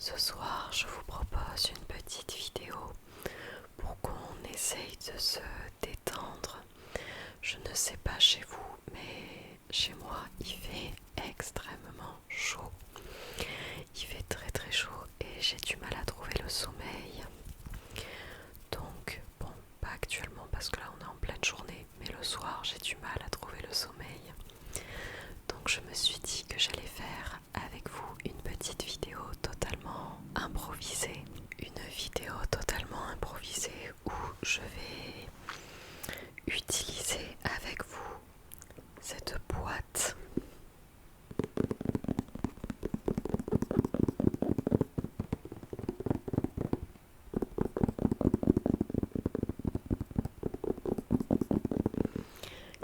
Ce soir, je vous propose une petite vidéo pour qu'on essaye de se détendre. Je ne sais pas chez vous, mais chez moi, il fait extrêmement chaud. Il fait très très chaud et j'ai du mal à trouver le sommeil. Donc, bon, pas actuellement parce que là on est en pleine journée, mais le soir, j'ai du mal à trouver le sommeil. Donc je me suis dit que j'allais faire avec vous une petite vidéo totalement improvisée. Une vidéo totalement improvisée où je vais utiliser avec vous cette boîte.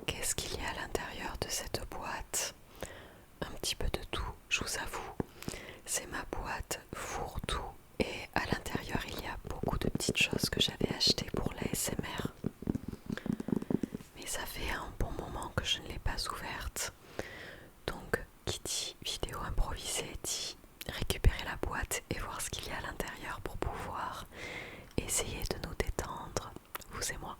Qu'est-ce qu'il y a à l'intérieur de cette boîte? Un petit peu de tout, je vous avoue. C'est ma boîte fourre-tout et à l'intérieur il y a beaucoup de petites choses que j'avais achetées pour l'ASMR. Mais ça fait un bon moment que je ne l'ai pas ouverte. Donc qui dit vidéo improvisée dit récupérer la boîte et voir ce qu'il y a à l'intérieur pour pouvoir essayer de nous détendre, vous et moi.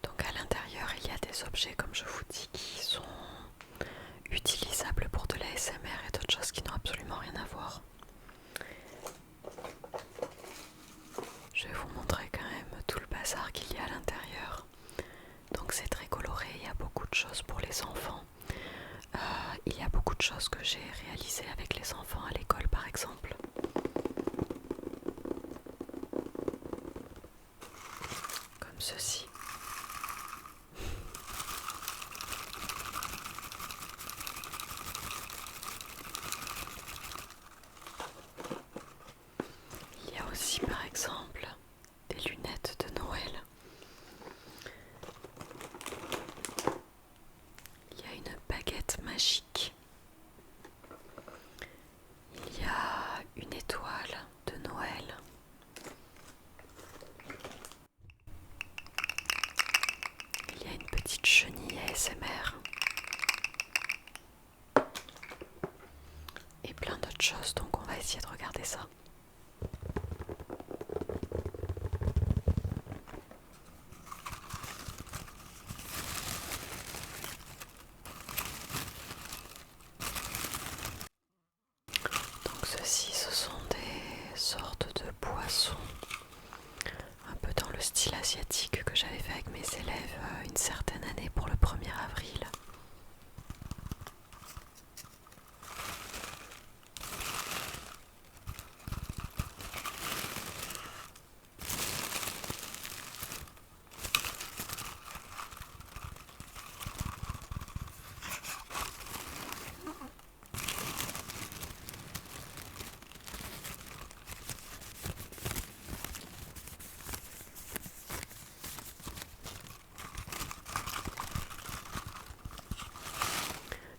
Donc à l'intérieur il y a des objets comme je vous dis qui sont utilisables pour de l'ASMR et d'autres choses qui n'ont absolument rien à voir. Je vais vous montrer quand même tout le bazar qu'il y a à l'intérieur. Donc c'est très coloré, il y a beaucoup de choses pour les enfants. Il y a beaucoup de choses que j'ai réalisées avec les enfants à l'école par exemple. Comme ceci. Il y a aussi par exemple des lunettes de Noël. Il y a une baguette magique. Il y a une étoile de Noël. Il y a une petite chenille ASMR. Et plein d'autres choses, donc on va essayer de regarder ça. Donc ceci, ce sont des sortes de poissons, un peu dans le style asiatique que j'avais fait avec mes élèves une certaine année pour le 1er avril.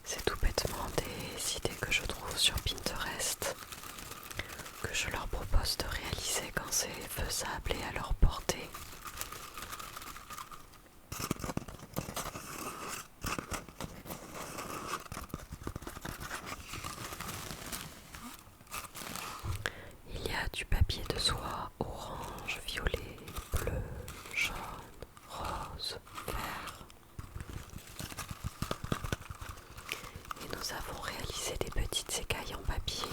C'est tout bêtement des idées que je trouve sur Pinterest, que je leur propose de réaliser quand c'est faisable et à leur portée. Il y a du papier de soie orange, violet, bleu, jaune, rose, vert. Et nous avons réalisé des petites écailles en papier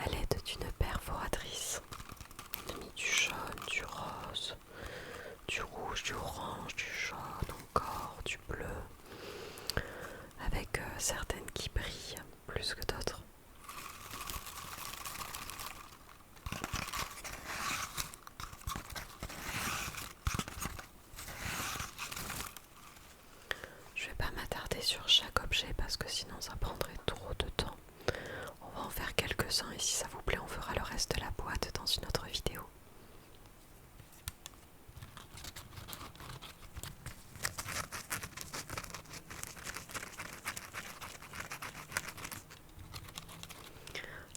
à l'aide d'une perforatrice. On a mis du jaune, du rose, du rouge, du orange, du jaune encore, du bleu, avec certaines qui brillent plus que d'autres. Je vais pas m'attarder sur chaque objet parce que sinon ça prendrait trop de temps. On va en faire quelques-uns et si ça vous plaît on fera le reste de la boîte dans une autre vidéo.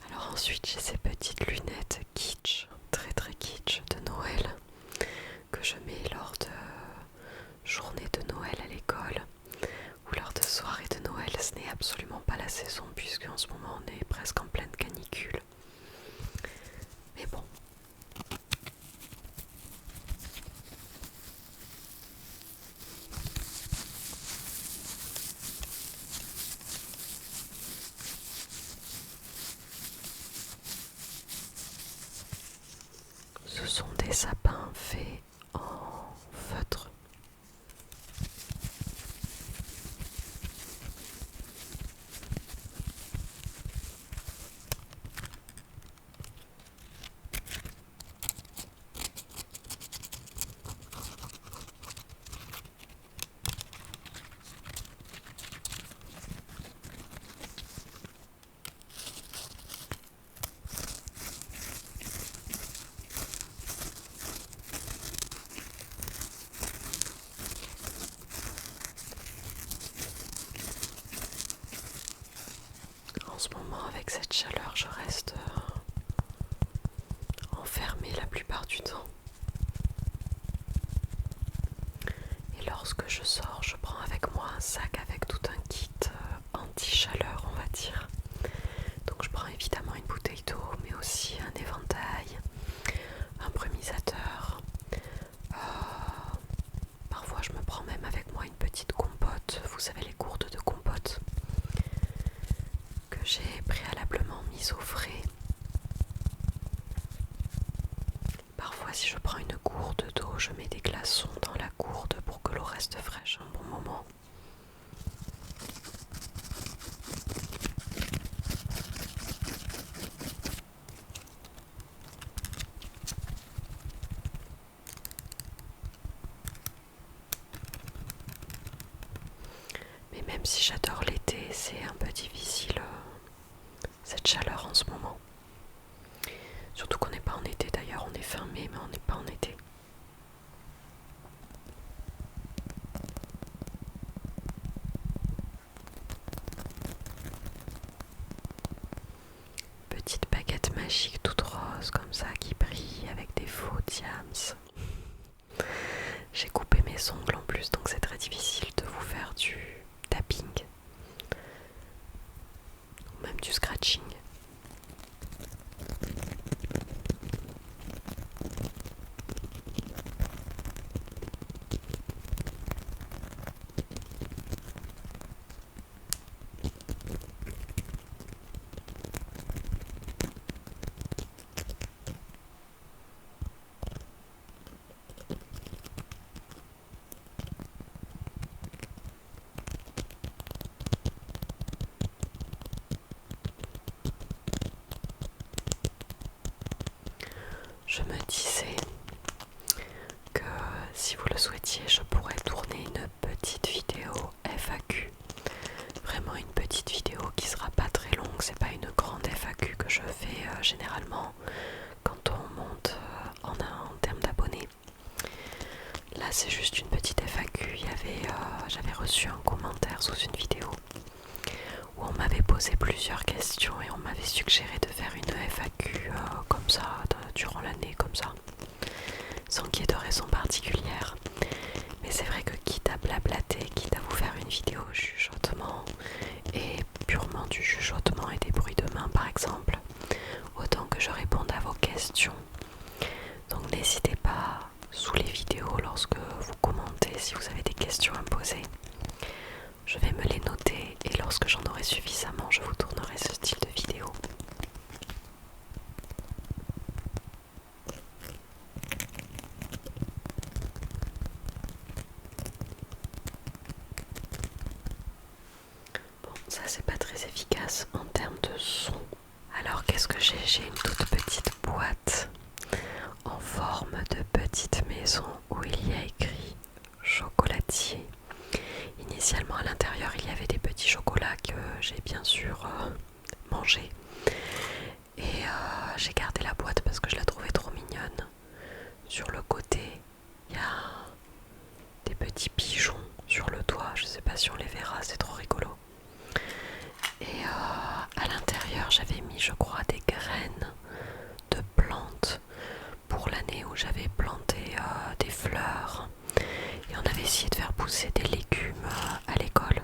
Alors ensuite j'ai ces petites lunettes kitsch, très très kitsch de Noël. ce sont des sapins faits en feutre. En ce moment, avec cette chaleur, je reste enfermée la plupart du temps. Et lorsque je sors, je prends avec moi un sac avec tout un kit anti-chaleur, on va dire. Donc je prends évidemment une bouteille d'eau, mais aussi un éventail, un brumisateur. Parfois je me prends même avec moi une petite compote, vous savez les gourdes de compote que j'ai préalablement mises au frais. Parfois si je prends une gourde d'eau, je mets des glaçons dans la gourde pour que l'eau reste fraîche un bon moment. Mais même si j'adore l'été, c'est un peu difficile cette chaleur en ce moment. Surtout qu'on n'est pas en été d'ailleurs, on est fin mai mais on n'est pas en été. Petite baguette magique toute rose comme ça qui brille avec des faux diams. J'ai coupé mes ongles en plus donc c'est très difficile de vous faire du tapping ou même du scratching. Je me disais que si vous le souhaitiez, je pourrais tourner une petite vidéo FAQ. Vraiment une petite vidéo qui sera pas très longue, c'est pas une grande FAQ que je fais généralement quand on monte en termes d'abonnés. Là c'est juste une petite FAQ, j'avais reçu un commentaire sous une vidéo où on m'avait posé plusieurs questions et on m'avait suggéré de faire une FAQ comme ça, durant l'année comme ça, sans qu'il y ait de raison particulière. Mais c'est vrai que quitte à blablater, quitte à vous faire une vidéo chuchotement et purement du chuchotement et des bruits de main par exemple, autant que je réponde à vos questions. Donc n'hésitez pas sous les vidéos lorsque vous commentez si vous avez des questions à me poser. Je vais me les noter et lorsque j'en aurai suffisamment, je vous tournerai ce style de vidéo. Bon, ça c'est pas très efficace en termes de son. Alors qu'est-ce que j'ai? J'ai une toute petite boîte en forme de petite maison où il y a écrit chocolatier. Initialement à l'intérieur il y avait des petits chocolats que j'ai bien sûr mangés. Et j'ai gardé la boîte parce que je la trouvais trop mignonne. Sur le côté, il y a des petits pigeons sur le toit. Je sais pas si on les verra, c'est trop rigolo. Et à l'intérieur, j'avais mis, je crois, des graines de plantes pour l'année où j'avais planté des fleurs. Et on avait essayé de faire pousser des légumes à l'école.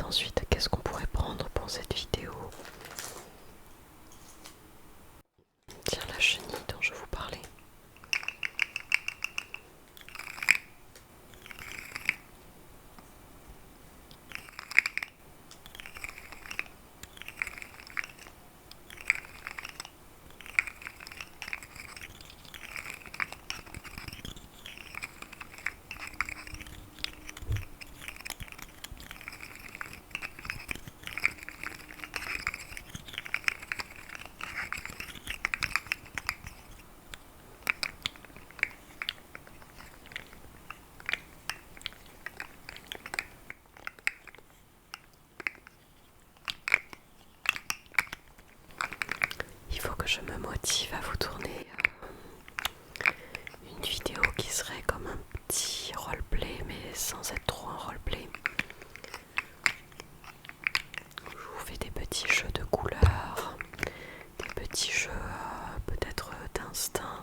ensuite, qu'est-ce qu'on pourrait prendre pour cette vidéo? Tiens, la chenille dont je vous parlais. Il faut que je me motive à vous tourner une vidéo qui serait comme un petit roleplay, mais sans être trop un roleplay. Je vous fais des petits jeux de couleurs, des petits jeux peut-être d'instinct.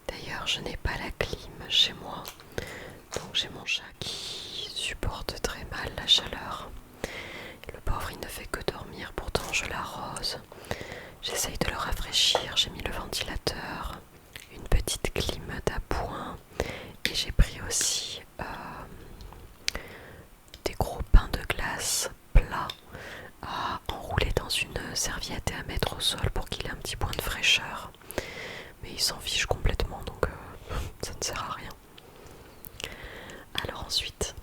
D'ailleurs, je n'ai pas la clim chez moi, donc j'ai mon chat qui supporte très mal la chaleur. Le pauvre, il ne fait que dormir, pourtant je l'arrose. J'essaye de le rafraîchir, j'ai mis le ventilateur, une petite clim d'appoint et j'ai pris aussi des gros pains de glace plats à enrouler dans une serviette et à mettre au sol pour qu'il ait un petit point de fraîcheur. Mais il s'en fiche complètement, donc ça ne sert à rien. Alors ensuite,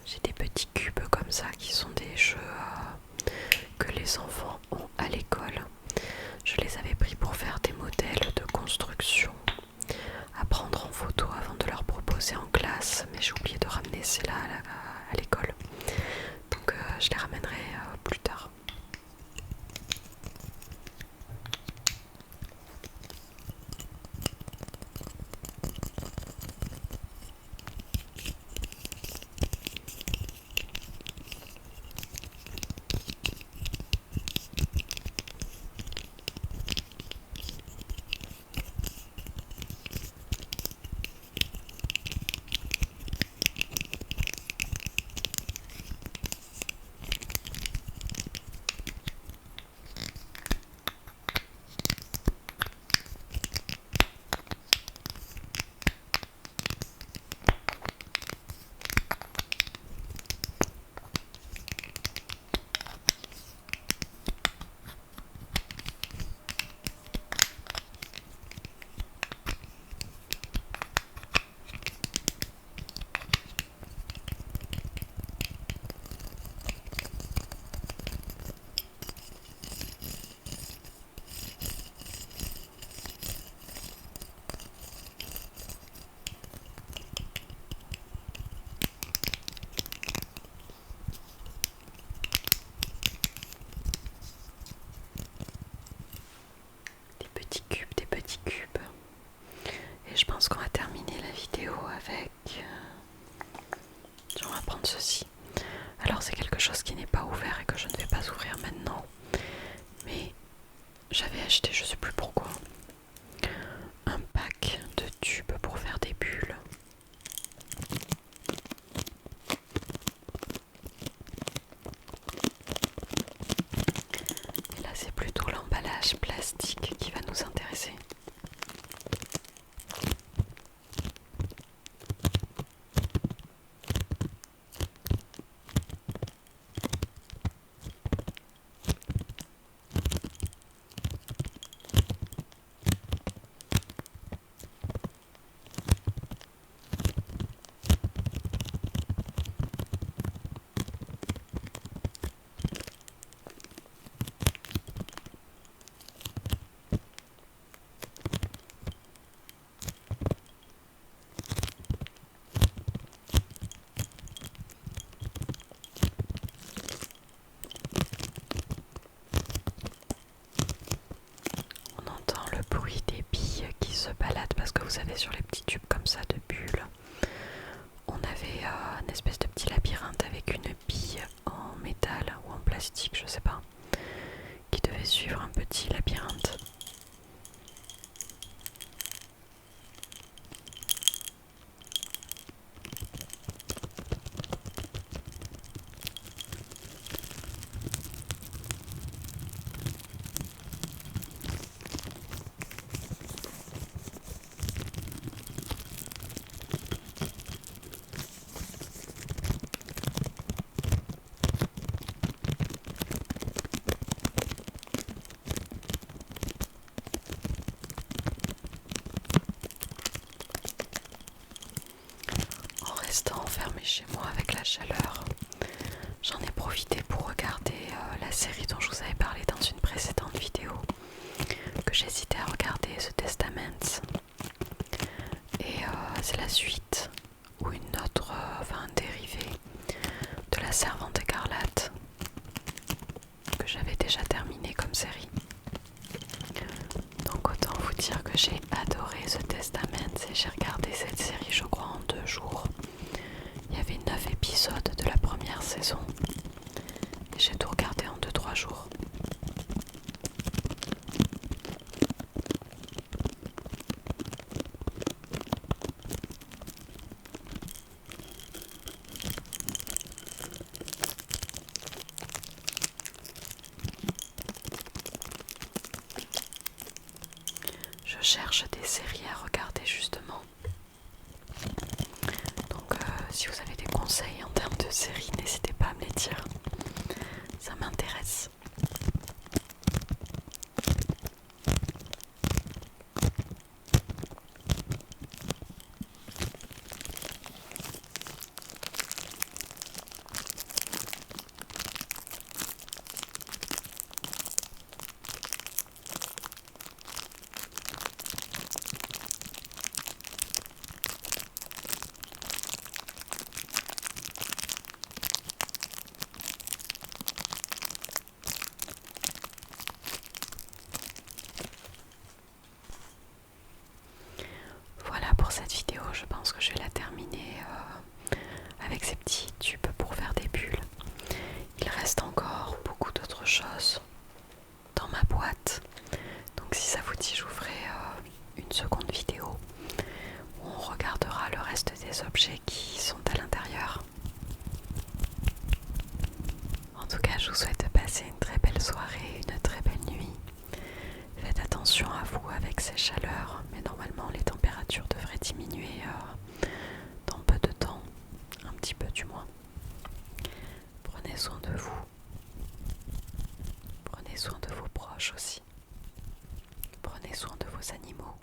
j'ai des petits cubes comme ça qui sont des jeux que les enfants ont à l'école. Je les avais pris pour faire des modèles de construction à prendre en photo avant de leur proposer en classe, mais j'ai oublié de ramener ceux-là à l'école. Donc je les ramènerai plus tard. Des petits cubes. Et je pense qu'on va terminer la vidéo avec... on va prendre ceci. Alors c'est quelque chose qui n'est pas ouvert et que je ne vais pas ouvrir maintenant. Mais j'avais acheté, je sais plus pourquoi, un pack de tubes pour faire des bulles. Et là c'est plutôt l'emballage plastique qui va nous intéresser. parce que vous savez, sur les petits tubes comme ça de bulles, on avait une espèce de petit labyrinthe avec une bille en métal ou en plastique, je sais pas, qui devait suivre un petit labyrinthe. En restant enfermée chez moi avec la chaleur, j'en ai profité pour regarder la série dont je vous avais parlé dans une précédente vidéo, que j'hésitais à regarder, The Testament. Et c'est la suite, ou une autre, enfin un dérivé de La Servante écarlate, que j'avais déjà terminé comme série. Donc autant vous dire que j'ai adoré The Testament et j'ai regardé cette série je crois en 2 jours. Il y avait 9 épisodes de la première saison et j'ai tout regardé en 2-3 jours. Je cherche des séries à regarder justement. Donc si vous avez des conseils en termes de séries, n'hésitez pas à me les dire. Ça m'intéresse. Voilà pour cette vidéo, je pense que je vais la terminer avec ces petits tubes pour faire des bulles. Il reste encore beaucoup d'autres choses dans ma boîte, donc si ça vous dit, je vous ferai une seconde vidéo où on regardera le reste des objets qui sont à l'intérieur. En tout cas, je vous souhaite de passer une très belle soirée, une très belle nuit. Faites attention à vous avec ces chaleurs, mais normalement les températures devraient diminuer dans peu de temps, un petit peu du moins. Prenez soin de vous, prenez soin de vos proches aussi, prenez soin de vos animaux.